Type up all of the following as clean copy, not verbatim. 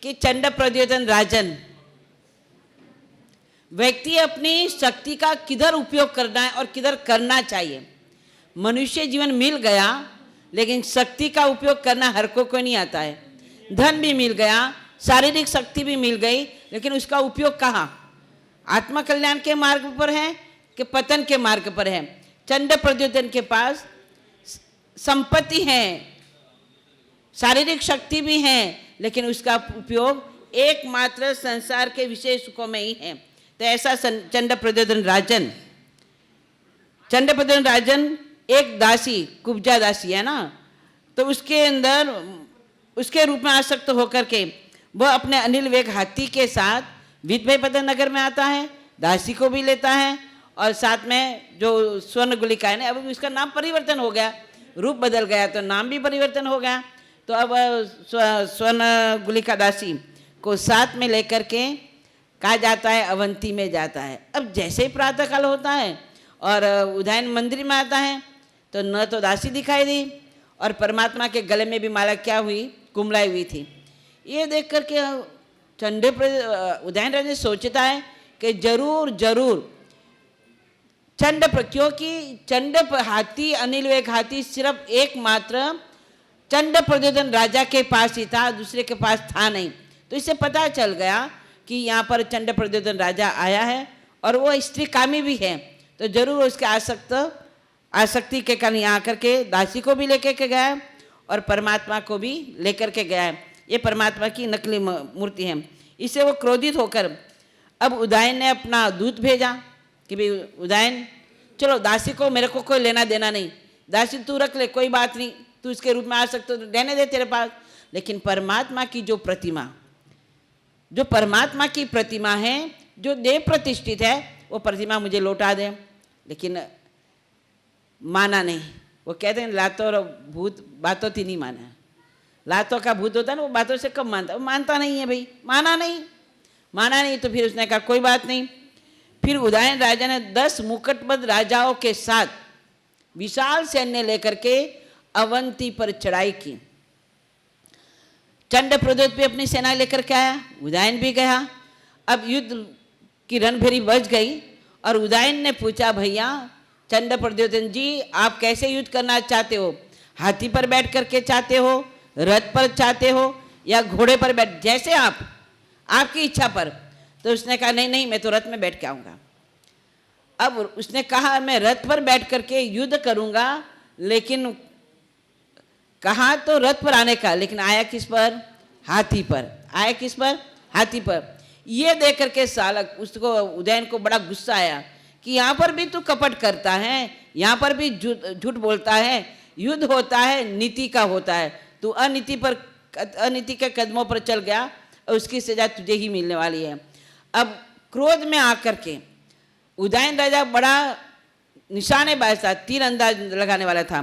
कि चंड प्रद्योतन राजन, व्यक्ति अपनी शक्ति का किधर उपयोग करना है और किधर करना चाहिए। मनुष्य जीवन मिल गया, लेकिन शक्ति का उपयोग करना हर को नहीं आता है। धन भी मिल गया, शारीरिक शक्ति भी मिल गई, लेकिन उसका उपयोग कहाँ? आत्म कल्याण के मार्ग पर है कि पतन के मार्ग पर है? चंड प्रद्योतन के पास संपत्ति है, शारीरिक शक्ति भी है, लेकिन उसका उपयोग एकमात्र संसार के विषय सुखों में ही है। तो ऐसा चंड प्रद्योतन राजन, चंड प्रद्योतन राजन एक दासी, कुब्जा दासी है ना, तो उसके अंदर उसके रूप में आसक्त होकर के वह अपने अनिल वेग हाथी के साथ विद्वैपतन नगर में आता है, दासी को भी लेता है, और साथ में जो स्वर्ण गुलिका है ना, अब उसका नाम परिवर्तन हो गया, रूप बदल गया तो नाम भी परिवर्तन हो गया। तो अब स्वर्ण गुलिका दासी को साथ में लेकर के कहा जाता है अवंती में जाता है। अब जैसे ही प्रातःकाल होता है और उदयन मंदिर में आता है तो न तो दासी दिखाई दी और परमात्मा के गले में भी माला क्या हुई, कुमलाई हुई थी। ये देख करके चंड उदयन राजा सोचता है कि जरूर जरूर चंड, क्योंकि चंड हाथी, अनिल वेग हाथी सिर्फ एकमात्र चंड प्रद्योतन राजा के पास ही था, दूसरे के पास था नहीं। तो इससे पता चल गया कि यहाँ पर चंड प्रद्योतन राजा आया है और वो स्त्री कामी भी है, तो जरूर उसके आसक्ति के कारण यहाँ आकर के दासी को भी लेकर के गया है और परमात्मा को भी लेकर के गया है। ये परमात्मा की नकली मूर्ति है। इससे वो क्रोधित होकर अब उदयन ने अपना दूत भेजा कि भाई उदयन, चलो दासी को, मेरे को कोई लेना देना नहीं, दासी तू रख ले, कोई बात नहीं, तू इसके रूप में आ सकते तो रहने दे तेरे पास, लेकिन परमात्मा की जो प्रतिमा, जो परमात्मा की प्रतिमा है, जो देव प्रतिष्ठित है, वो प्रतिमा मुझे लौटा दे। लेकिन माना नहीं। वो कहते हैं लातों और भूत बातों थी नहीं माना। लातों का भूत होता है ना, वो बातों से कब मानता, वो मानता नहीं है भाई, माना नहीं। तो फिर उसने कहा कोई बात नहीं। फिर उदयन राजा ने 10 मुकुटबद्ध राजाओं के साथ विशाल सैन्य लेकर के अवंती पर चढ़ाई की। चंड प्रद्योत भी अपनी सेना लेकर के आया, उदयन भी गया। अब युद्ध की रणभेरी बज गई और उदयन ने पूछा, भैया चंड प्रद्योतन जी, आप कैसे युद्ध करना चाहते हो? हाथी पर बैठ करके चाहते हो, रथ पर चाहते हो, या घोड़े पर बैठ, जैसे आपकी इच्छा पर। तो उसने कहा नहीं, मैं तो रथ में बैठ के आऊँगा। अब उसने कहा मैं रथ पर बैठ करके युद्ध करूँगा, लेकिन कहा तो रथ पर आने का, लेकिन आया किस पर? हाथी पर। आया किस पर? हाथी पर। ये देख करके सालक, उसको उदयन को बड़ा गुस्सा आया कि यहाँ पर भी तू कपट करता है, यहाँ पर भी झूठ बोलता है, युद्ध होता है नीति का होता है, तू अनीति के कदमों पर चल गया और उसकी सजा तुझे ही मिलने वाली है। अब क्रोध में आकर के उदयन राजा बड़ा निशानेबाज था, तीर अंदाज लगाने वाला था।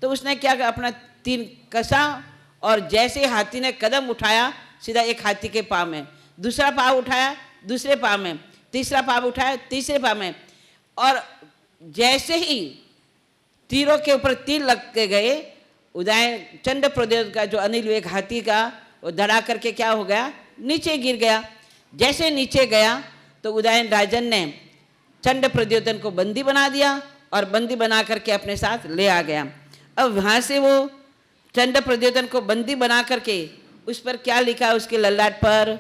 तो उसने क्या किया, अपना तीर कसा और जैसे हाथी ने कदम उठाया, सीधा एक हाथी के पाँव में, दूसरा पाँव उठाया दूसरे पाँव में, तीसरा पाँव उठाया तीसरे पाँव में, और जैसे ही तीरों के ऊपर तीर लगते गए, उदयन चंड प्रद्योत का जो अनिल वेग हाथी का, वो धड़ा करके क्या हो गया, नीचे गिर गया। जैसे नीचे गया तो उदयन राजन ने चंड प्रद्योतन को बंदी बना दिया और बंदी बना करके अपने साथ ले आ गया। अब वहाँ से वो चंड प्रद्योतन को बंदी बना करके उस पर क्या लिखा, उसके ललाट पर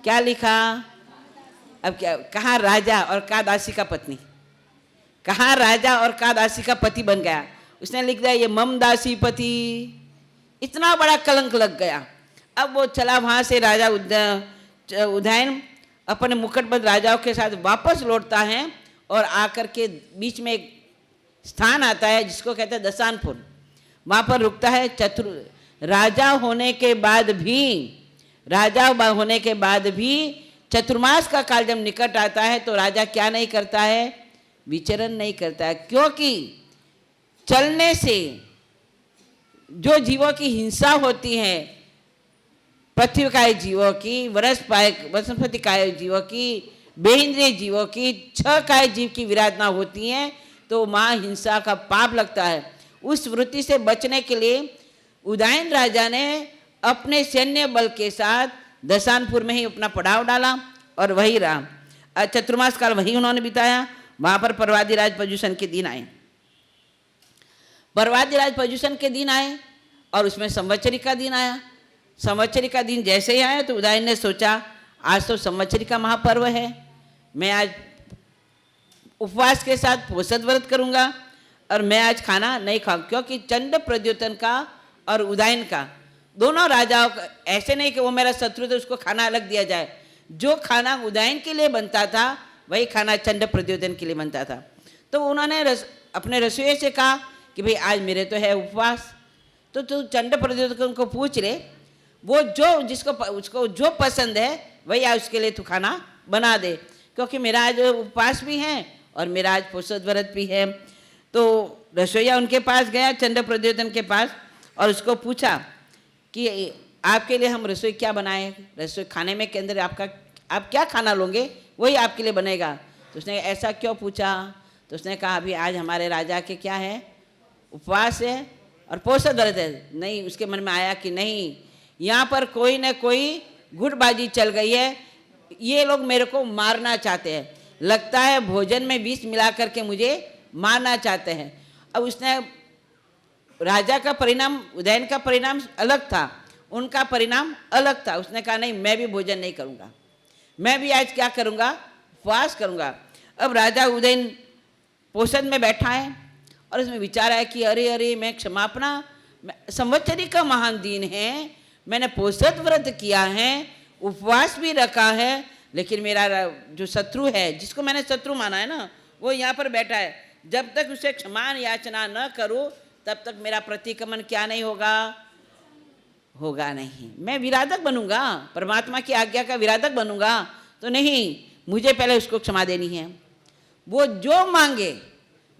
क्या लिखा, अब क्या, कहाँ राजा और कहाँ दासी का पत्नी, कहाँ राजा और कहाँ दासी का पति बन गया। उसने लिख दिया ये मम दासी पति। इतना बड़ा कलंक लग गया। अब वो चला वहाँ से, राजा उदयन अपने मुकुटबद्ध राजाओं के साथ वापस लौटता है और आकर के बीच में एक स्थान आता है जिसको कहते हैं दसानपुर। वहाँ पर रुकता है। राजा होने के बाद भी चतुर्मास का काल जब निकट आता है तो राजा क्या नहीं करता है, विचरण नहीं करता है, क्योंकि चलने से जो जीवों की हिंसा होती है, पृथ्वी काय जीवों की, वनस्पति काय जीवों की, बेइंद्रिय जीवों की, 6 काय जीव की विराधना होती है, तो माँ हिंसा का पाप लगता है। उस वृत्ति से बचने के लिए उदयन राजा ने अपने सैन्य बल के साथ दशानपुर में ही अपना पड़ाव डाला और वही रहा। चतुर्मास काल वही उन्होंने बिताया। वहाँ पर पर्वादिराज पर्युषण के दिन आए। पर्वादिराज पर्युषण के दिन आए और उसमें संवत्सरी का दिन आया। संवत्सरी का दिन जैसे ही आया तो उदयन ने सोचा आज तो संवत्सरी का महापर्व है, मैं आज उपवास के साथ पोषद व्रत करूँगा और मैं आज खाना नहीं खाऊँ, क्योंकि चंड प्रद्योतन का और उदयन का दोनों राजाओं का ऐसे नहीं कि वो मेरा शत्रु तो उसको खाना अलग दिया जाए। जो खाना उदयन के लिए बनता था वही खाना चंड प्रद्योतन के लिए बनता था। तो उन्होंने अपने रसोई से कहा कि भाई आज मेरे तो है उपवास, तो तू चंड प्रद्योतन को पूछ ले, वो जो जिसको उसको जो पसंद है वही आज उसके लिए तू खाना बना दे, क्योंकि मेरा आज उपवास भी है और मेरा आज पोषद व्रत भी है। तो रसोईया उनके पास गया, चंड प्रद्योतन के पास, और उसको पूछा कि आपके लिए हम रसोई क्या बनाएं, रसोई खाने में के अंदर आप क्या खाना लोगे वही आपके लिए बनेगा। तो उसने ऐसा क्यों पूछा? तो उसने कहा अभी आज हमारे राजा के क्या है, उपवास है और पोषद व्रत है। नहीं, उसके मन में आया कि नहीं, यहाँ पर कोई न कोई गुटबाजी चल गई है, ये लोग मेरे को मारना चाहते हैं, लगता है भोजन में विष मिला करके मुझे मारना चाहते हैं। अब उसने राजा का परिणाम, उदयन का परिणाम अलग था, उनका परिणाम अलग था। उसने कहा नहीं, मैं भी भोजन नहीं करूँगा, मैं भी आज क्या करूँगा, उपवास करूँगा। अब राजा उदयन पोषद में बैठा है और उसमें विचार आया कि अरे अरे मैं क्षमापना, संवत्सरी का महान दिन है, मैंने पोषद व्रत किया है, उपवास भी रखा है, लेकिन मेरा जो शत्रु है, जिसको मैंने शत्रु माना है ना, वो यहाँ पर बैठा है। जब तक उसे क्षमा याचना न करूँ तब तक मेरा प्रतिक्रमण क्या नहीं होगा नहीं। मैं विराधक बनूंगा, परमात्मा की आज्ञा का विराधक बनूंगा तो नहीं, मुझे पहले उसको क्षमा देनी है। वो जो मांगे,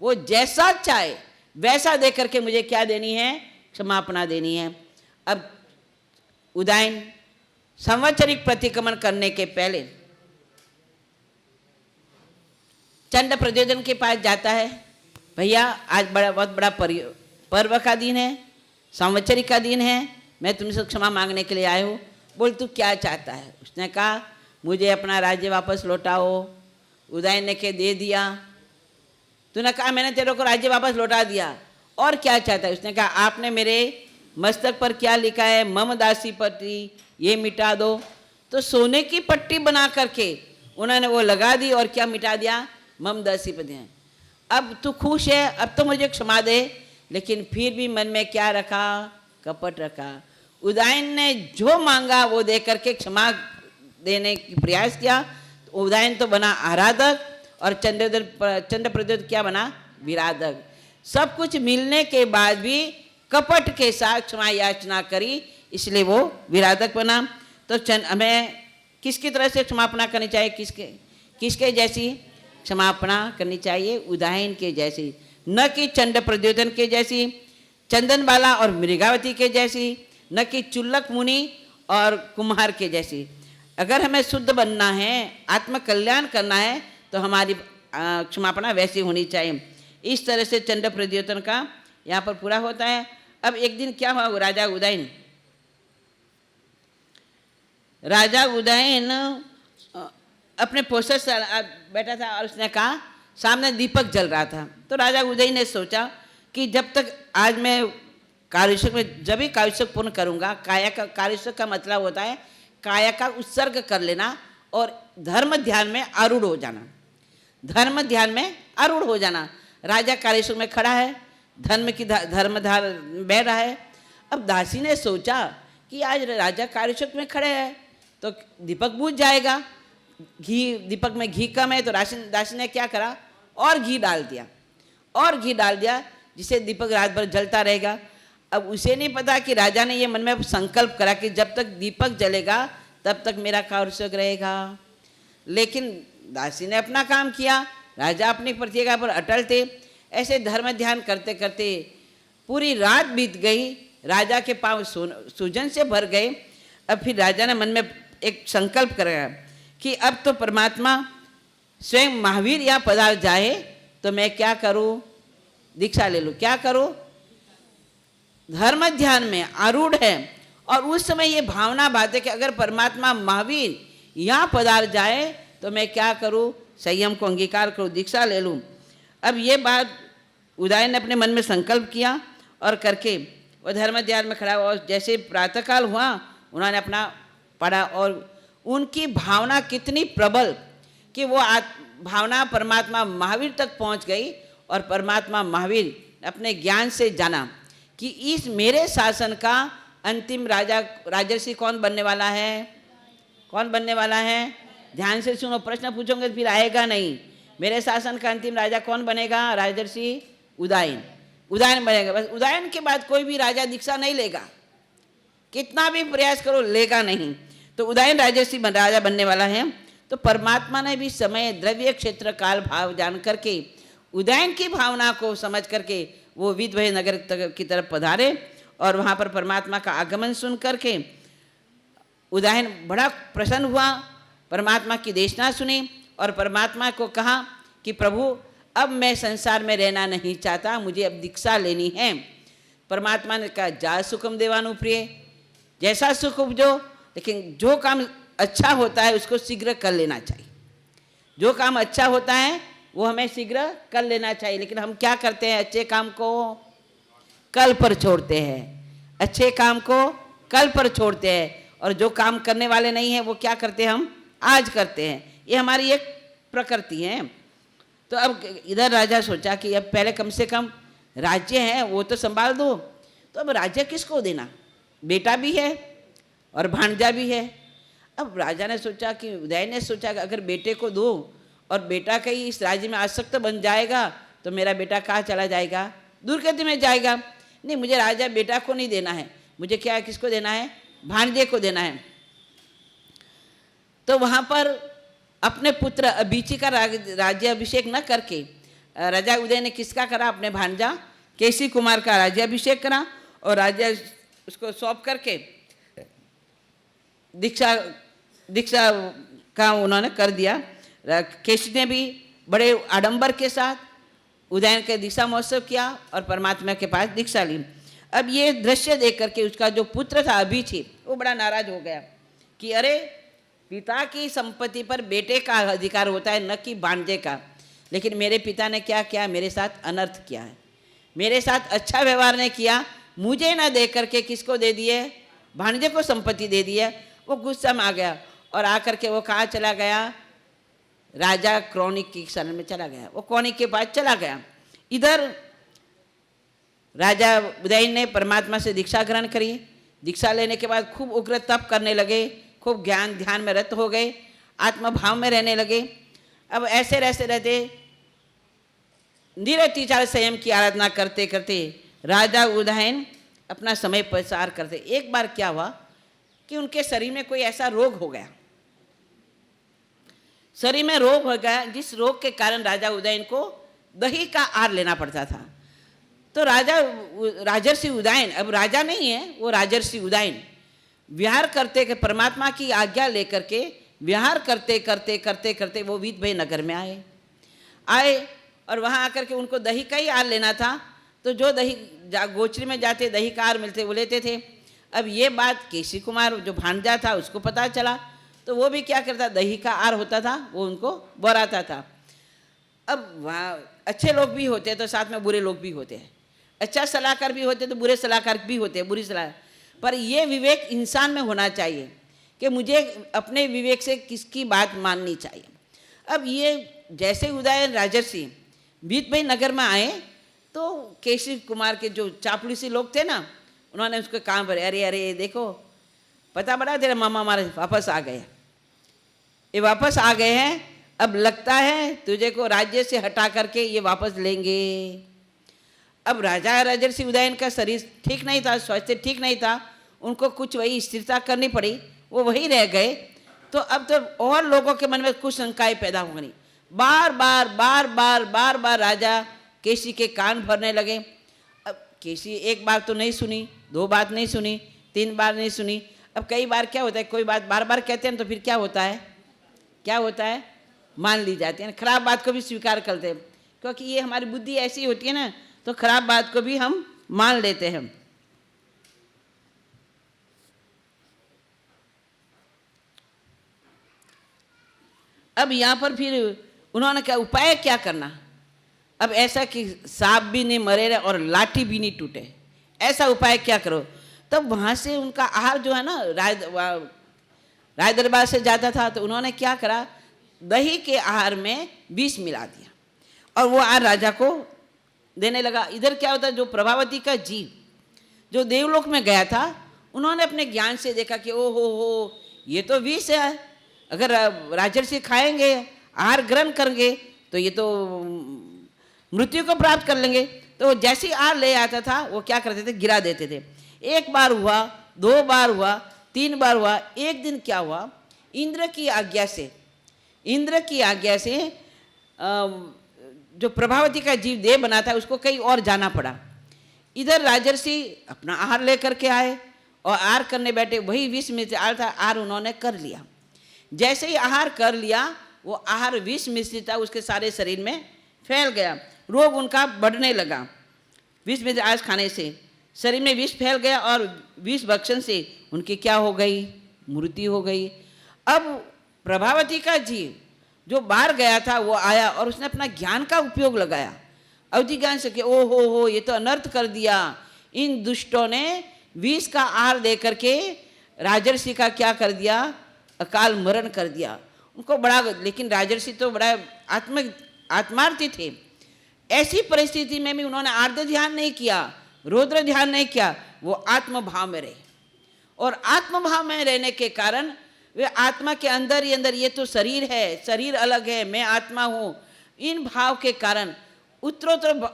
वो जैसा चाहे वैसा दे करके मुझे क्या देनी है, क्षमापना देनी है। अब उदयन संवत्सरिक प्रतिक्रमण करने के पहले चंड प्रद्योतन के पास जाता है, भैया आज बहुत बड़ा पर्व का दिन है, संवत्सरी का दिन है, मैं तुमसे क्षमा मांगने के लिए आया हूँ, बोल तू क्या चाहता है। उसने कहा मुझे अपना राज्य वापस लौटाओ। उदयन ने के दे दिया। तूने कहा मैंने तेरे को राज्य वापस लौटा दिया, और क्या चाहता है? उसने कहा आपने मेरे मस्तक पर क्या लिखा है, मम दासी पट्टी, ये मिटा दो। तो सोने की पट्टी बना करके उन्होंने वो लगा दी और क्या मिटा दिया, मम दासी पट्टी। अब तू खुश है, अब तो मुझे क्षमा दे, लेकिन फिर भी मन में क्या रखा, कपट रखा। उदयन ने जो मांगा वो दे करके क्षमा देने की प्रयास किया। तो उदयन तो बना आराधक और चंड प्रद्योतन क्या बना, विराधक। सब कुछ मिलने के बाद भी कपट के साथ क्षमा याचना करी, इसलिए वो विराधक बना। तो हमें किसकी तरह से क्षमापना करनी चाहिए, किसके जैसी क्षमापना करनी चाहिए, उदयन के जैसी, न कि चंड प्रद्योतन के जैसी, चंदनबाला और मृगावती के जैसी, न कि चुल्लक मुनि और कुम्हार के जैसी। अगर हमें शुद्ध बनना है, आत्म कल्याण करना है, तो हमारी क्षमापना वैसी होनी चाहिए। इस तरह से चंड प्रद्योतन का यहाँ पर पूरा होता है। अब एक दिन क्या हुआ, राजा उदयन अपने पोषद से बैठा था और उसने कहा, सामने दीपक जल रहा था। तो राजा उदयन ने सोचा कि जब तक आज मैं कारुष्य में, जब भी कारुष्य पूर्ण करूँगा, काया का कारुष्य का मतलब होता है काया का उत्सर्ग कर लेना और धर्म ध्यान में आरूढ़ हो जाना, धर्म ध्यान में आरूढ़ हो जाना। राजा कारुष्य में खड़ा है, धर्मधार बह रहा है। अब दासी ने सोचा कि आज राजा कारुष्य में खड़े हैं तो दीपक बुझ जाएगा, दीपक में घी कम है, तो दासी ने क्या करा, और घी डाल दिया, जिससे दीपक रात भर जलता रहेगा। अब उसे नहीं पता कि राजा ने ये मन में संकल्प करा कि जब तक दीपक जलेगा तब तक मेरा कारुष्य रहेगा। लेकिन दासी ने अपना काम किया, राजा अपनी प्रतिज्ञा पर अटल थे। ऐसे धर्म ध्यान करते करते पूरी रात बीत गई, राजा के पांव सूजन से भर गए। अब फिर राजा ने मन में एक संकल्प कराया कि अब तो परमात्मा स्वयं महावीर यहाँ पधार जाए तो मैं क्या करूँ, दीक्षा ले लूँ। क्या करूँ, धर्म ध्यान में आरूढ़ है और उस समय ये भावना बात है कि अगर परमात्मा महावीर यहाँ पधार जाए तो मैं क्या करूँ, संयम को अंगीकार करूँ, दीक्षा ले लूँ। अब ये बात उदयन ने अपने मन में संकल्प किया और करके वो धर्म ध्यान में खड़ा हुआ। और जैसे प्रातःकाल हुआ उन्होंने अपना पढ़ा और उनकी भावना कितनी प्रबल कि वो भावना परमात्मा महावीर तक पहुंच गई। और परमात्मा महावीर अपने ज्ञान से जाना कि इस मेरे शासन का अंतिम राजर्षि कौन बनने वाला है, कौन बनने वाला है। ध्यान से सुनो, प्रश्न पूछोगे फिर आएगा नहीं। मेरे शासन का अंतिम राजा कौन बनेगा, राजर्षि उदयन। उदयन बनेगा। बस उदयन के बाद कोई भी राजा दीक्षा नहीं लेगा, कितना भी प्रयास करो लेगा नहीं। तो उदयन राजर्षि राजा बनने वाला है। तो परमात्मा ने भी समय, द्रव्य, क्षेत्र, काल, भाव जान करके उदयन की भावना को समझ करके वो विदभय नगर की तरफ पधारे। और वहाँ पर परमात्मा का आगमन सुन करके उदयन बड़ा प्रसन्न हुआ, परमात्मा की देशना सुनी और परमात्मा को कहा कि प्रभु अब मैं संसार में रहना नहीं चाहता, मुझे अब दीक्षा लेनी है। परमात्मा ने कहा जा सुखम देवानुप्रिय, जैसा सुख उपजो, लेकिन जो काम अच्छा होता है उसको शीघ्र कर लेना चाहिए। जो काम अच्छा होता है वो हमें शीघ्र कर लेना चाहिए। लेकिन हम क्या करते हैं, अच्छे काम को कल पर छोड़ते हैं, अच्छे काम को कल पर छोड़ते हैं। और जो काम करने वाले नहीं हैं वो क्या करते हैं, हम आज करते हैं। ये हमारी एक प्रकृति है। तो अब इधर राजा सोचा कि अब पहले कम से कम राज्य है वो तो संभाल दो। तो अब राज्य किसको देना, बेटा भी है और भांजा भी है। अब राजा ने सोचा कि उदयन ने सोचा कि अगर बेटे को दो और बेटा कहीं इस राज्य में आसक्त बन जाएगा तो मेरा बेटा कहाँ चला जाएगा, दुर्गति में जाएगा। नहीं, मुझे राजा बेटा को नहीं देना है, मुझे क्या किसको देना है, भांजे को देना है। तो वहाँ पर अपने पुत्र अभिची का राज्य अभिषेक न करके राजा उदय ने किसका करा, अपने भांजा केसी कुमार का राज्य अभिषेक करा। और राज्य उसको सौंप करके दीक्षा का उन्होंने कर दिया। केसी ने भी बड़े आडंबर के साथ उदयन के दीक्षा महोत्सव किया और परमात्मा के पास दीक्षा ली। अब ये दृश्य देख करके उसका जो पुत्र था अभिची, वो बड़ा नाराज हो गया कि अरे पिता की संपत्ति पर बेटे का अधिकार होता है, न कि भांजे का। लेकिन मेरे पिता ने क्या किया, मेरे साथ अनर्थ किया है, मेरे साथ अच्छा व्यवहार नहीं किया, मुझे ना दे करके किसको दे दिए, भांजे को संपत्ति दे दी है। वो गुस्सा में आ गया और आकर के वो कहाँ चला गया, राजा क्रौनिक की शरण में चला गया। वो क्रौनिक के पास चला गया। इधर राजा उदयन ने परमात्मा से दीक्षा ग्रहण करी। दीक्षा लेने के बाद खूब उग्र तप करने लगे, खूब ज्ञान ध्यान में रत हो गए, आत्मभाव में रहने लगे। अब ऐसे रहते रहते निरतिचार संयम की आराधना करते करते राजा उदयन अपना समय प्रसार करते। एक बार क्या हुआ कि उनके शरीर में कोई ऐसा रोग हो गया, शरीर में रोग हो गया, जिस रोग के कारण राजा उदयन को दही का आहार लेना पड़ता था। तो राजर्षि उदयन, अब राजा नहीं है वो, राजर्षि उदयन विहार करते के परमात्मा की आज्ञा लेकर के विहार करते करते करते करते वो विदभय नगर में आए और वहाँ आकर के उनको दही का ही आहार लेना था। तो जो दही गोचरी में जाते दही का आहार मिलते वो लेते थे। अब ये बात केसी कुमार जो भांजा था उसको पता चला, तो वो भी क्या करता, दही का आहार होता था वो उनको बराता था। अब वहाँ अच्छे लोग भी होते तो साथ में बुरे लोग भी होते हैं, अच्छा सलाहकार भी होते तो बुरे सलाहकार भी होते हैं, बुरी सलाह। पर ये विवेक इंसान में होना चाहिए कि मुझे अपने विवेक से किसकी बात माननी चाहिए। अब ये जैसे उदयन राजर्षि विदभय नगर में आए तो केसी कुमार के जो चापलूसी लोग थे ना, उन्होंने उसको काम पर, अरे अरे देखो पता पड़ा तेरा मामा हमारे वापस आ गए, ये वापस आ गए हैं, अब लगता है तुझे को राज्य से हटा करके ये वापस लेंगे। अब राजा राजर्षि उदयन का शरीर ठीक नहीं था, स्वास्थ्य ठीक नहीं था, उनको कुछ वही स्थिरता करनी पड़ी, वो वही रह गए। तो अब तो और लोगों के मन में कुछ शंकाएं पैदा हो गई। बार बार बार बार बार बार राजा केसी के कान भरने लगे। अब केसी एक बार तो नहीं सुनी, दो बार नहीं सुनी, तीन बार नहीं सुनी। अब कई बार क्या होता है, कोई बात बार बार कहते हैं तो फिर क्या होता है, क्या होता है, मान ली जाती है। खराब बात को भी स्वीकार करते हैं, क्योंकि ये हमारी बुद्धि ऐसी होती है ना, तो खराब बात को भी हम मान लेते हैं। अब यहाँ पर फिर उन्होंने क्या उपाय क्या करना, अब ऐसा कि सांप भी नहीं मरे और लाठी भी नहीं टूटे, ऐसा उपाय क्या करो। तब वहाँ से उनका आहार जो है ना राय दरबार से जाता था, तो उन्होंने क्या करा, दही के आहार में विष मिला दिया और वो आहार राजा को देने लगा। इधर क्या होता है, जो प्रभावती का जीव जो देवलोक में गया था, उन्होंने अपने ज्ञान से देखा कि ओ हो ये तो विष है, अगर राजर्षि खाएंगे, आहार ग्रहण करेंगे तो ये तो मृत्यु को प्राप्त कर लेंगे। तो जैसे ही आहार ले आता था वो क्या करते थे, गिरा देते थे। एक बार हुआ, 2 बार हुआ, 3 बार हुआ। एक दिन क्या हुआ, इंद्र की आज्ञा से जो प्रभावती का जीव देह बना था उसको कहीं और जाना पड़ा। इधर राजर्षि अपना आहार लेकर के आए और आहार करने बैठे, वही विष मिश्रित आहार था, आहार उन्होंने कर लिया। जैसे ही आहार कर लिया, वो आहार विष मिश्रित था, उसके सारे शरीर में फैल गया, रोग उनका बढ़ने लगा। विष मिश्रित आहार खाने से शरीर में विष फैल गया और विष भक्षण से उनकी क्या हो गई, मृत्यु हो गई। अब प्रभावती का जीव जो बाहर गया था वो आया और उसने अपना ज्ञान का उपयोग लगाया, अवधि ज्ञान से कि ओ हो ये तो अनर्थ कर दिया। इन दुष्टों ने विष का आहार दे करके राजर्षि का क्या कर दिया, अकाल मरण कर दिया। उनको बड़ा, लेकिन राजर्षि तो बड़ा आत्मार्थी थे। ऐसी परिस्थिति में भी उन्होंने आर्द्र ध्यान नहीं किया, रौद्र ध्यान नहीं किया, वो आत्मभाव में रहे। और आत्मभाव में रहने के कारण वे आत्मा के अंदर ही अंदर, ये तो शरीर है, शरीर अलग है, मैं आत्मा हूँ, इन भाव के कारण उत्तरोत्तर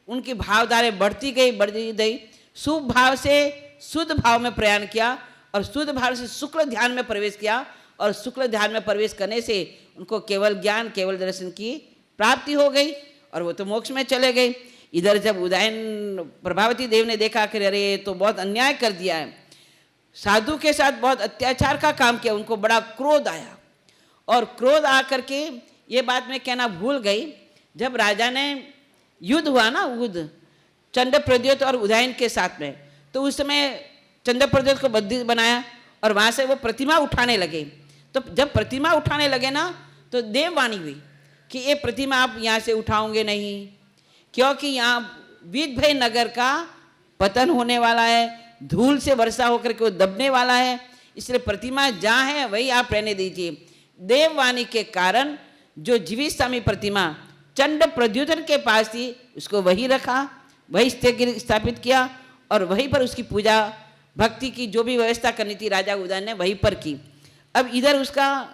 उनकी भावधाराएं बढ़ती गई। शुभ भाव से शुद्ध भाव में प्रयाण किया और शुद्ध भाव से शुक्ल ध्यान में प्रवेश किया और शुक्ल ध्यान में प्रवेश करने से उनको केवल ज्ञान, केवल दर्शन की प्राप्ति हो गई और वो तो मोक्ष में चले गए। इधर जब उदयन प्रभावती देव ने देखा कि अरे तो बहुत अन्याय कर दिया है, साधु के साथ बहुत अत्याचार का काम किया, उनको बड़ा क्रोध आया। और क्रोध आकर के ये बात मैं कहना भूल गई, जब राजा ने युद्ध हुआ ना, युद्ध चंद्रप्रद्योत और उदयन के साथ में, तो उस समय चंद्रप्रद्योत को बंदी बनाया और वहाँ से वो प्रतिमा उठाने लगे। तो जब प्रतिमा उठाने लगे ना, तो देववाणी हुई कि ये प्रतिमा आप यहाँ से उठाओगे नहीं, क्योंकि यहाँ विदभय नगर का पतन होने वाला है, धूल से वर्षा होकर के वो दबने वाला है, इसलिए प्रतिमा जहाँ है वही आप रहने दीजिए। देववाणी के कारण जो जीवित स्वामी प्रतिमा चंड प्रद्योतन के पास थी, उसको वही रखा, वही स्थापित किया और वहीं पर उसकी पूजा भक्ति की जो भी व्यवस्था करनी थी राजा उदयन ने वहीं पर की। अब इधर उसका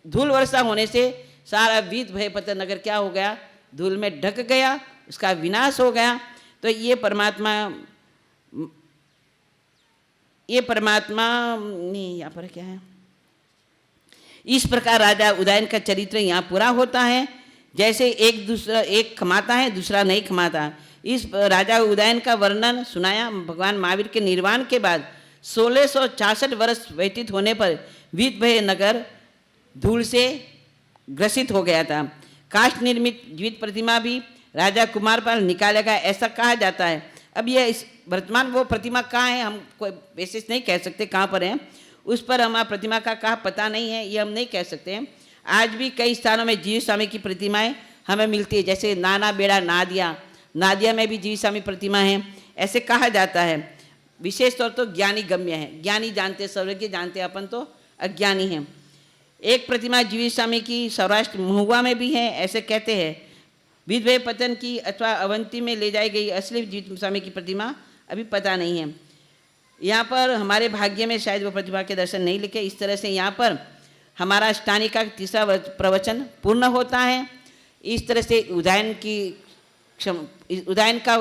धूल वर्षा होने से सारा वीत भय पतन नगर क्या हो गया, धूल में ढक गया, उसका विनाश हो गया। तो ये परमात्मा नहीं, यहाँ पर क्या है, इस प्रकार राजा उदयन का चरित्र यहाँ पूरा होता है। जैसे एक खमाता है, दूसरा नहीं खमाता। इस राजा उदयन का वर्णन सुनाया। भगवान महावीर के निर्वाण के बाद 1666 वर्ष व्यतीत होने पर वीतभय नगर धूल से ग्रसित हो गया था। काष्ठ निर्मित जीवित प्रतिमा भी राजा कुमारपाल निकालेगा ऐसा कहा जाता है। अब यह इस वर्तमान वो प्रतिमा कहाँ है, हम कोई बेसिस नहीं कह सकते कहाँ पर है, उस पर हमारा प्रतिमा का कहाँ पता नहीं है, ये हम नहीं कह सकते हैं। आज भी कई स्थानों में जीव स्वामी की प्रतिमाएं हमें मिलती है, जैसे नाना बेड़ा नादिया में भी जीव स्वामी प्रतिमा है, ऐसे कहा जाता है। विशेष तौर तो ज्ञानी गम्य है, ज्ञानी जानते, सर्वज्ञ जानते, अपन तो अज्ञानी हैं। एक प्रतिमा जीव स्वामी की सौराष्ट्र महुआ में भी है, ऐसे कहते हैं। विधभय पतन की अथवा अवंती में ले जाई गई असली जीव स्वामी की प्रतिमा अभी पता नहीं है। यहाँ पर हमारे भाग्य में शायद वो प्रतिभा के दर्शन नहीं लिखे। इस तरह से यहाँ पर हमारा अष्टानी का तीसरा प्रवचन पूर्ण होता है। इस तरह से उदयन का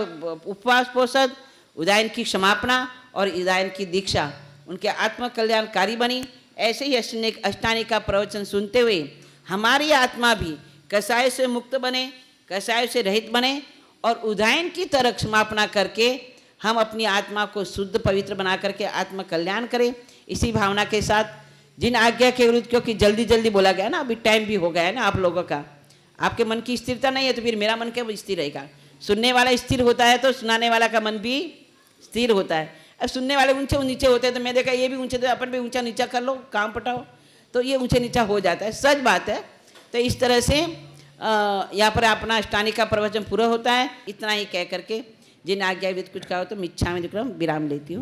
उपवास पोषद, उदयन की क्षमापना और उदयन की दीक्षा उनके आत्मकल्याणकारी बनी। ऐसे ही अष्टानी का प्रवचन सुनते हुए हमारी आत्मा भी कसाय से मुक्त बने, कसाय से रहित बने और उदयन की तरह क्षमापना करके हम अपनी आत्मा को शुद्ध पवित्र बना करके आत्म कल्याण करें। इसी भावना के साथ जिन आज्ञा के विरुद्ध, क्योंकि जल्दी जल्दी बोला गया ना, अभी टाइम भी हो गया है ना आप लोगों का, आपके मन की स्थिरता नहीं है तो फिर मेरा मन क्या स्थिर रहेगा। सुनने वाला स्थिर होता है तो सुनाने वाला का मन भी स्थिर होता है। अब सुनने वाले ऊंचे नीचे होते हैं तो मैं देखा ये भी ऊंचे, तो अपन भी ऊंचा नीचा कर लो, काम पटाओ, तो ये ऊंचे नीचा हो जाता है, सच बात है। तो इस तरह से यहाँ पर अपना अष्टानी का प्रवचन पूरा होता है। इतना ही कह करके जिन आज्ञा विद कुछ कहा हो तो मिच्छामि दुक्कडम विराम लेती हूँ।